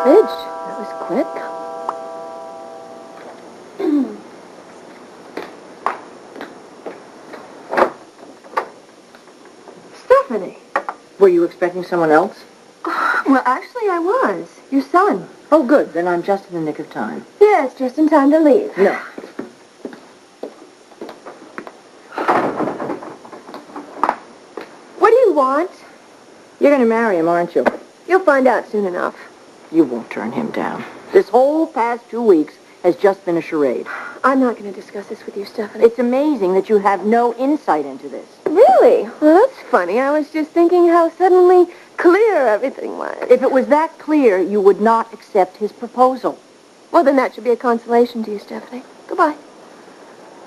Ridge, that was quick. Stephanie. Were you expecting someone else? Well, actually, I was. Your son. Oh, good. Then I'm just in the nick of time. Yes, just in time to leave. No. What do you want? You're going to marry him, aren't you? You'll find out soon enough. You won't turn him down. This whole past 2 weeks has just been a charade. I'm not going to discuss this with you, Stephanie. It's amazing that you have no insight into this. Really? Well, that's funny. I was just thinking how suddenly clear everything was. If it was that clear, you would not accept his proposal. Well, then that should be a consolation to you, Stephanie. Goodbye.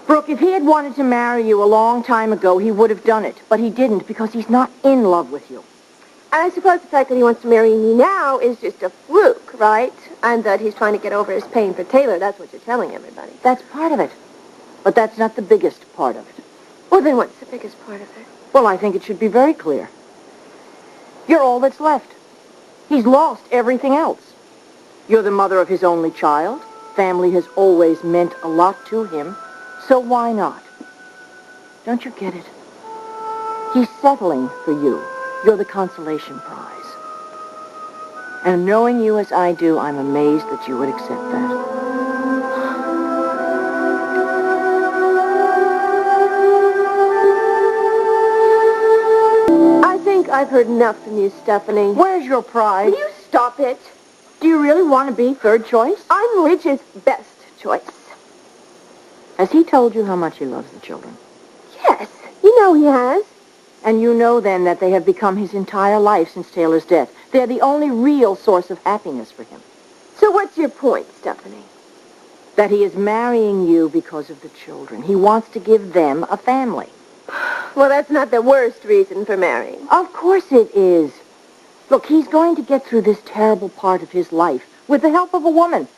Brooke, if he had wanted to marry you a long time ago, he would have done it. But he didn't because he's not in love with you. And I suppose the fact that he wants to marry me now is just a fluke, right? And that he's trying to get over his pain for Taylor. That's what you're telling everybody. That's part of it. But that's not the biggest part of it. Well, then what's the biggest part of it? Well, I think it should be very clear. You're all that's left. He's lost everything else. You're the mother of his only child. Family has always meant a lot to him. So why not? Don't you get it? He's settling for you. You're the consolation prize. And knowing you as I do, I'm amazed that you would accept that. I think I've heard enough from you, Stephanie. Where's your pride? Will you stop it? Do you really want to be third choice? I'm Ridge's best choice. Has he told you how much he loves the children? Yes, you know he has. And you know, then, that they have become his entire life since Taylor's death. They're the only real source of happiness for him. So what's your point, Stephanie? That he is marrying you because of the children. He wants to give them a family. Well, that's not the worst reason for marrying. Of course it is. Look, he's going to get through this terrible part of his life with the help of a woman.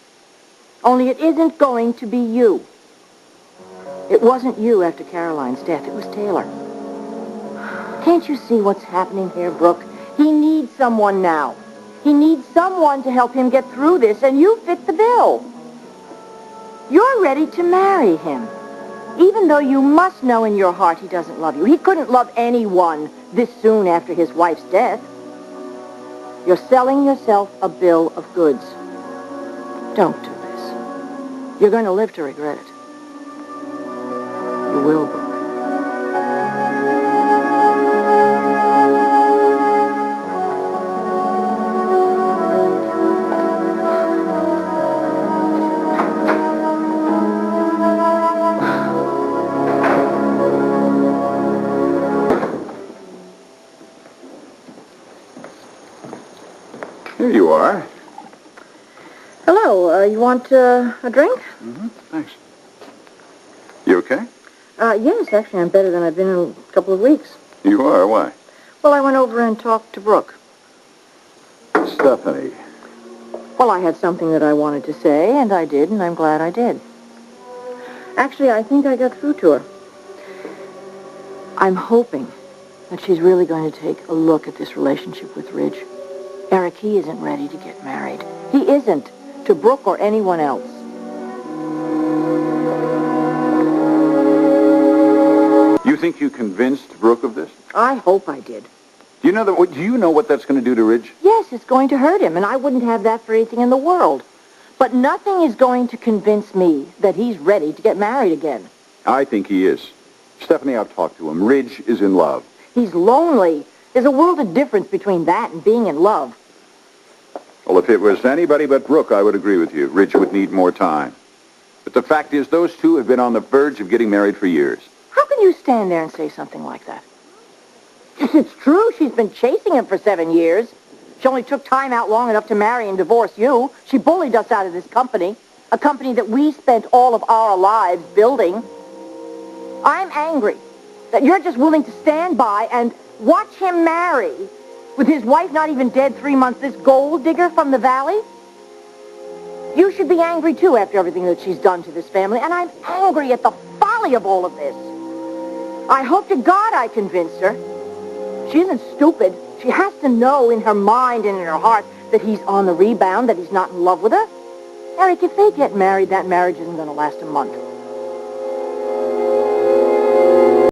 Only it isn't going to be you. It wasn't you after Caroline's death. It was Taylor. Can't you see what's happening here, Brooke? He needs someone now. He needs someone to help him get through this, and you fit the bill. You're ready to marry him, even though you must know in your heart he doesn't love you. He couldn't love anyone this soon after his wife's death. You're selling yourself a bill of goods. Don't do this. You're going to live to regret it. You will, Brooke. Here you are. Hello, you want a drink? Mm-hmm. Thanks. You okay? Yes, actually, I'm better than I've been in a couple of weeks. You are? Why? Well, I went over and talked to Brooke. Stephanie. Well, I had something that I wanted to say, and I did, and I'm glad I did. Actually, I think I got through to her. I'm hoping that she's really going to take a look at this relationship with Ridge. Eric, he isn't ready to get married. He isn't, to Brooke or anyone else. You think you convinced Brooke of this? I hope I did. Do you know what that's going to do to Ridge? Yes, it's going to hurt him, and I wouldn't have that for anything in the world. But nothing is going to convince me that he's ready to get married again. I think he is. Stephanie, I've talked to him. Ridge is in love. He's lonely. There's a world of difference between that and being in love. Well, if it was anybody but Brooke, I would agree with you. Ridge would need more time. But the fact is, those two have been on the verge of getting married for years. How can you stand there and say something like that? Yes, it's true. She's been chasing him for 7 years. She only took time out long enough to marry and divorce you. She bullied us out of this company, a company that we spent all of our lives building. I'm angry that you're just willing to stand by and watch him marry with his wife not even dead 3 months, this gold digger from the valley. You should be angry, too, after everything that she's done to this family, and I'm angry at the folly of all of this. I hope to God I convinced her. She isn't stupid. She She has to know in her mind and in her heart that he's on the rebound, that he's not in love with her. Eric, if they get married, that marriage isn't going to last a month.